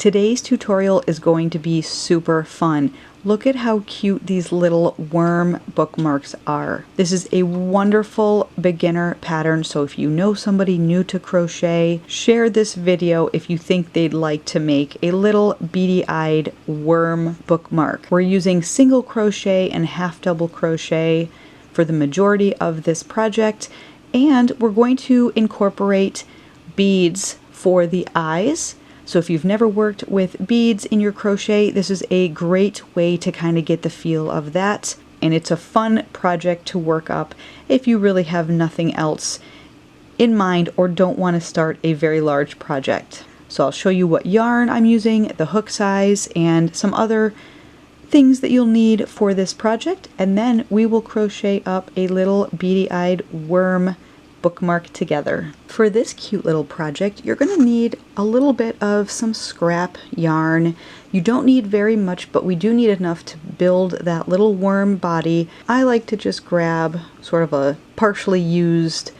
Today's tutorial is going to be super fun. Look at how cute these little worm bookmarks are. This is a wonderful beginner pattern, so if you know somebody new to crochet, share this video if you think they'd like to make a little beady-eyed worm bookmark. We're using single crochet and half double crochet for the majority of this project, and we're going to incorporate beads for the eyes. So if you've never worked with beads in your crochet, this is a great way to kind of get the feel of that. And it's a fun project to work up if you really have nothing else in mind or don't want to start a very large project. So I'll show you what yarn I'm using, the hook size, and some other things that you'll need for this project. And then we will crochet up a little beady-eyed worm bookmark together. For this cute little project, you're going to need a little bit of some scrap yarn. You don't need very much, but we do need enough to build that little worm body. I like to just grab sort of a partially used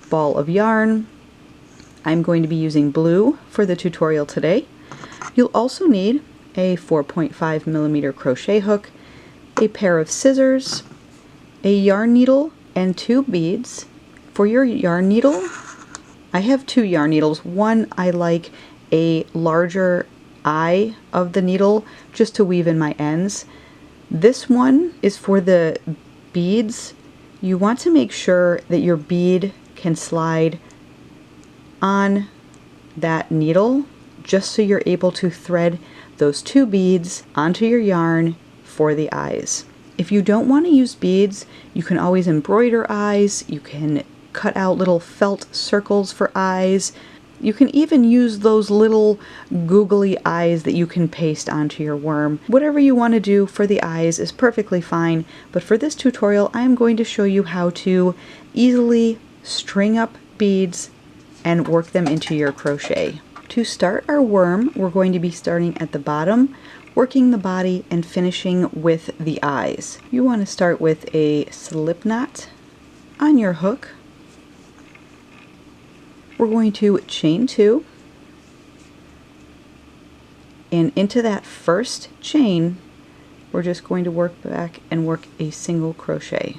ball of yarn. I'm going to be using blue for the tutorial today. You'll also need a 4.5mm crochet hook, a pair of scissors, a yarn needle, and 2 beads. For your yarn needle, I have 2 yarn needles. One, I like a larger eye of the needle just to weave in my ends. This one is for the beads. You want to make sure that your bead can slide on that needle just so you're able to thread those 2 beads onto your yarn for the eyes. If you don't want to use beads, you can always embroider eyes. You can cut out little felt circles for eyes. You can even use those little googly eyes that you can paste onto your worm. Whatever you want to do for the eyes is perfectly fine, but for this tutorial I am going to show you how to easily string up beads and work them into your crochet. To start our worm, we're going to be starting at the bottom, working the body and finishing with the eyes. You want to start with a slip knot on your hook. We're going to chain 2, and into that first chain we're just going to work back and work a single crochet.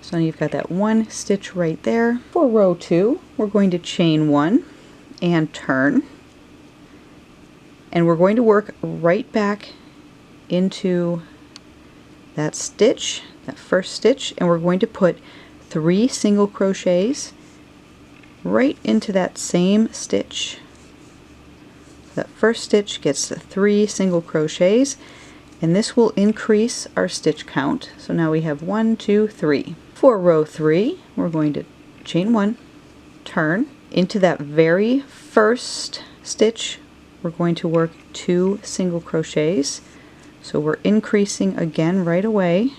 So now you've got that 1 stitch right there. For row 2 we're going to chain 1 and turn, and we're going to work right back into that stitch, that first stitch, and we're going to put 3 single crochets right into that same stitch. That first stitch gets the 3 single crochets, and this will increase our stitch count. So now we have 1, 2, 3. For row 3 we're going to chain 1, turn, into that very first stitch we're going to work 2 single crochets. So we're increasing again right away.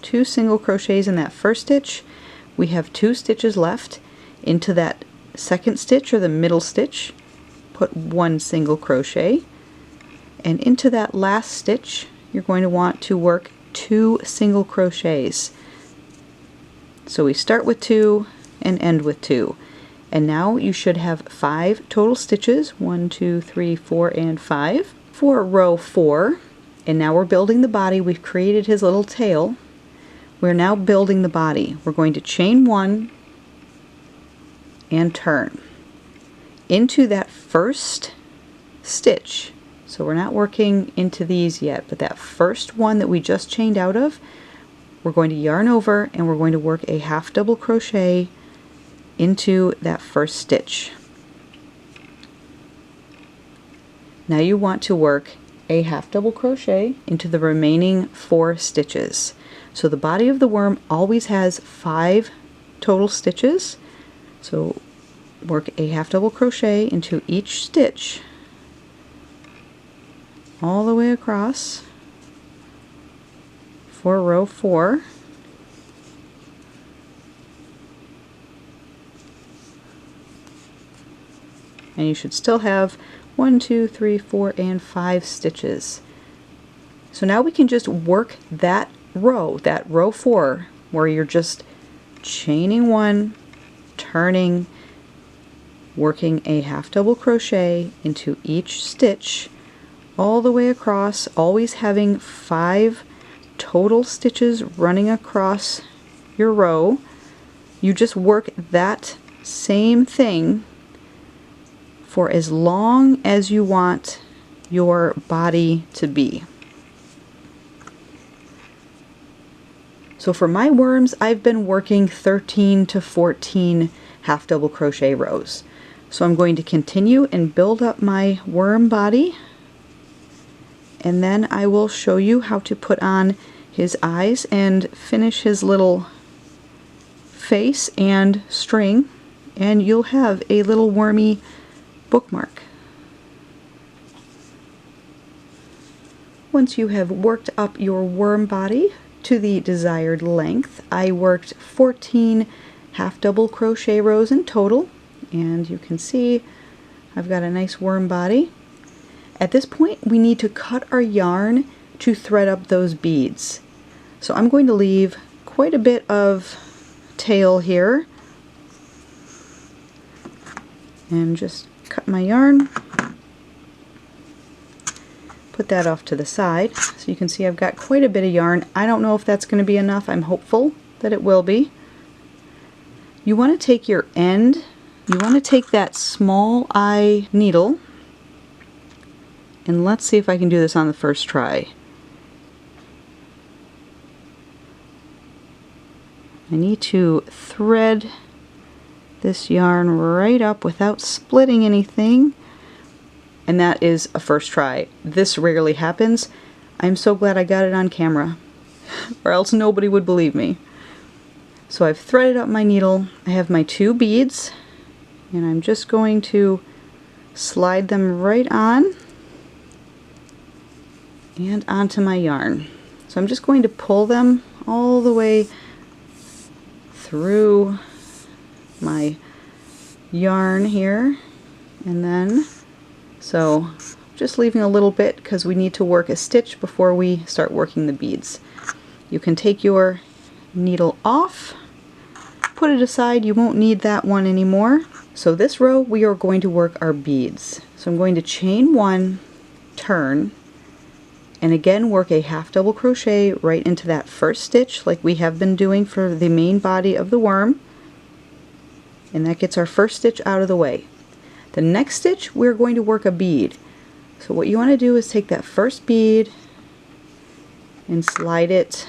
2 single crochets in that first stitch. We have 2 stitches left. Into that second stitch or the middle stitch, put 1 single crochet, and into that last stitch you're going to want to work 2 single crochets. So we start with 2 and end with 2, and now you should have 5 total stitches. 1, 2, 3, 4, and 5 for row 4. And now we're building the body. We've created his little tail. We're now building the body. We're going to chain 1 and turn into that first stitch. So we're not working into these yet, but that first one that we just chained out of, we're going to yarn over and we're going to work a half double crochet into that first stitch. Now you want to work a half double crochet into the remaining 4 stitches. So the body of the worm always has 5 total stitches. So work a half double crochet into each stitch all the way across for row 4. And you should still have 1, 2, 3, 4, and 5 stitches. So now we can just work that row 4, where you're just chaining 1, turning, working a half double crochet into each stitch all the way across, always having 5 total stitches running across your row. You just work that same thing for as long as you want your body to be. So for my worms, I've been working 13 to 14 half double crochet rows. So I'm going to continue and build up my worm body, and then I will show you how to put on his eyes and finish his little face and string, and you'll have a little wormy bookmark. Once you have worked up your worm body to the desired length, I worked 14 half double crochet rows in total, and you can see I've got a nice worm body. At this point we need to cut our yarn to thread up those beads. So I'm going to leave quite a bit of tail here and just cut my yarn, put that off to the side. So you can see I've got quite a bit of yarn. I don't know if that's going to be enough. I'm hopeful that it will be. You want to take your end, you want to take that small eye needle, and let's see if I can do this on the first try. I need to thread this yarn right up without splitting anything, and that is a first try. This rarely happens. I'm so glad I got it on camera, or else nobody would believe me. So I've threaded up my needle. I have my 2 beads, and I'm just going to slide them right on and onto my yarn. So I'm just going to pull them all the way through my yarn here, and then so just leaving a little bit because we need to work a stitch before we start working the beads. You can take your needle off, put it aside, you won't need that one anymore. So this row we are going to work our beads. So I'm going to chain 1, turn, and again work a half double crochet right into that first stitch like we have been doing for the main body of the worm, and that gets our first stitch out of the way. The next stitch we're going to work a bead. So what you want to do is take that first bead and slide it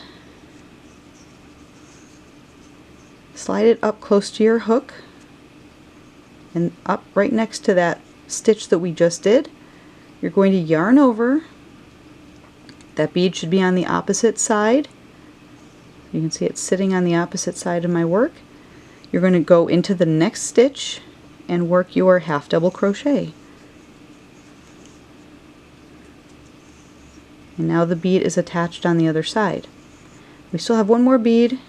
up close to your hook and up right next to that stitch that we just did. You're going to yarn over. That bead should be on the opposite side. You can see it's sitting on the opposite side of my work. You're going to go into the next stitch and work your half double crochet. And now the bead is attached on the other side. We still have one more bead,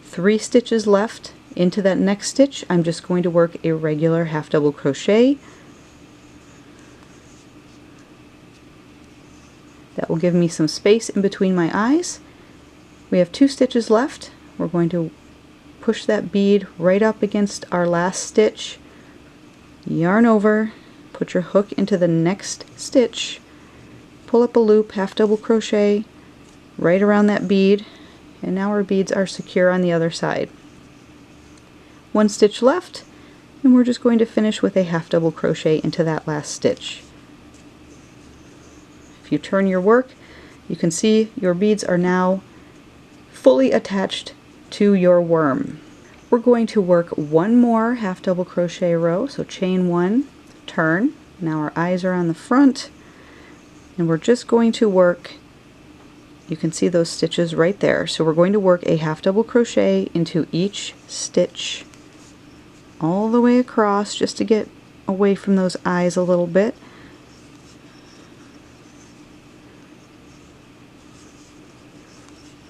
3 stitches left. Into that next stitch I'm just going to work a regular half double crochet. That will give me some space in between my eyes. We have 2 stitches left. We're going to push that bead right up against our last stitch, yarn over, put your hook into the next stitch, pull up a loop, half double crochet right around that bead, and now our beads are secure on the other side. 1 stitch left, and we're just going to finish with a half double crochet into that last stitch. If you turn your work, you can see your beads are now fully attached to your worm. We're going to work 1 more half double crochet row, so chain 1, turn. Now our eyes are on the front, and we're just going to work, you can see those stitches right there, so we're going to work a half double crochet into each stitch all the way across just to get away from those eyes a little bit.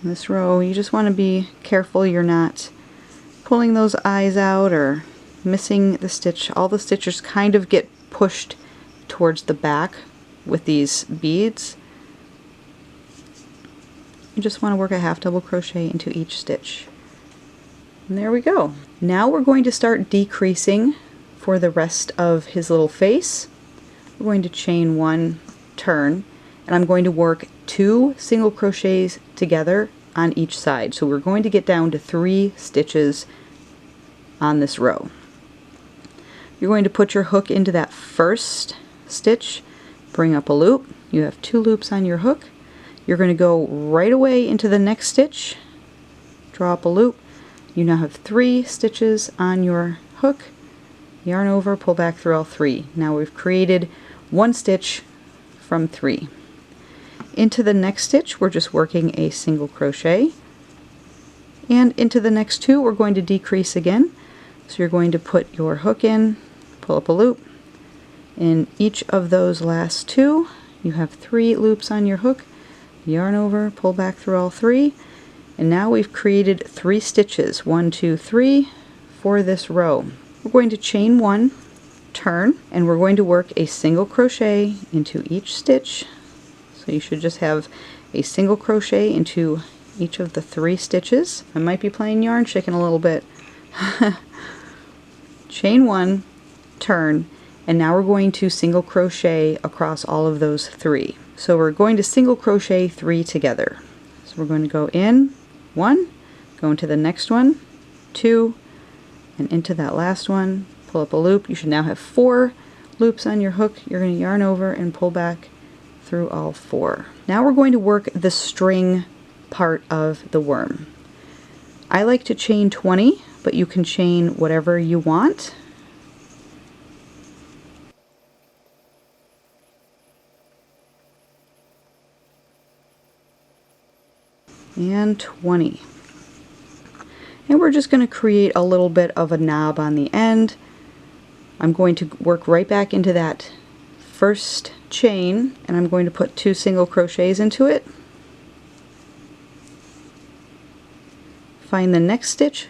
In this row you just want to be careful you're not pulling those eyes out or missing the stitch. All the stitches kind of get pushed towards the back with these beads. You just want to work a half double crochet into each stitch. And there we go. Now we're going to start decreasing for the rest of his little face. We're going to chain 1, turn, and I'm going to work 2 single crochets together on each side. So we're going to get down to 3 stitches on this row. You're going to put your hook into that first stitch, bring up a loop. You have 2 loops on your hook. You're going to go right away into the next stitch, draw up a loop. You now have 3 stitches on your hook, yarn over, pull back through all 3. Now we've created 1 stitch from 3. Into the next stitch we're just working a single crochet, and into the next 2 we're going to decrease again. So you're going to put your hook in, pull up a loop. In each of those last 2 you have 3 loops on your hook, yarn over, pull back through all 3, and now we've created 3 stitches, 1, 2, 3 for this row. We're going to chain 1, turn, and we're going to work a single crochet into each stitch. So you should just have a single crochet into each of the 3 stitches. I might be playing yarn chicken a little bit. Chain 1, turn, and now we're going to single crochet across all of those 3. So we're going to single crochet 3 together. So we're going to go in 1, go into the next one, 2, and into that last one, pull up a loop. You should now have 4 loops on your hook. You're going to yarn over and pull back through all 4. Now we're going to work the string part of the worm. I like to chain 20, but you can chain whatever you want. And 20. And we're just going to create a little bit of a knob on the end. I'm going to work right back into that first chain, and I'm going to put 2 single crochets into it. Find the next stitch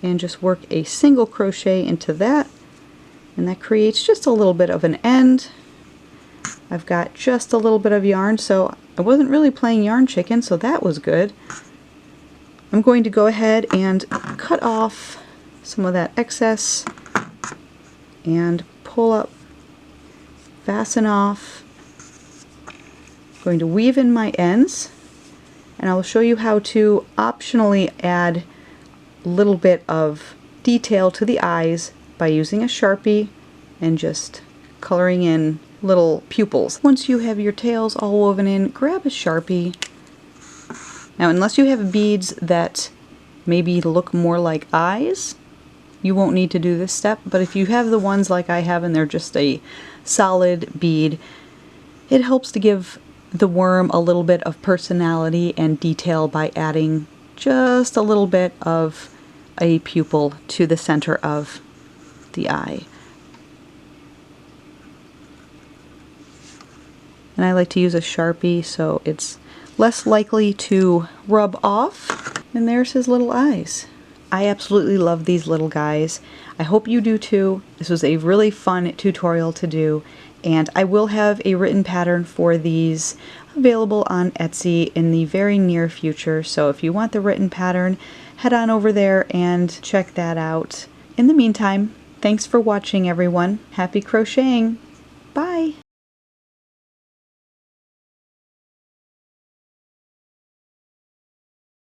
and just work a single crochet into that, and that creates just a little bit of an end. I've got just a little bit of yarn, so I wasn't really playing yarn chicken, so that was good. I'm going to go ahead and cut off some of that excess and pull up, fasten off. I'm going to weave in my ends, and I will show you how to optionally add a little bit of detail to the eyes by using a Sharpie and just coloring in little pupils. Once you have your tails all woven in, grab a Sharpie. Now, unless you have beads that maybe look more like eyes, you won't need to do this step, but if you have the ones like I have and they're just a solid bead, it helps to give the worm a little bit of personality and detail by adding just a little bit of a pupil to the center of the eye. And I like to use a Sharpie so it's less likely to rub off. And there's his little eyes. I absolutely love these little guys. I hope you do too. This was a really fun tutorial to do, and I will have a written pattern for these available on Etsy in the very near future. So if you want the written pattern, head on over there and check that out. In the meantime, thanks for watching everyone. Happy crocheting. Bye!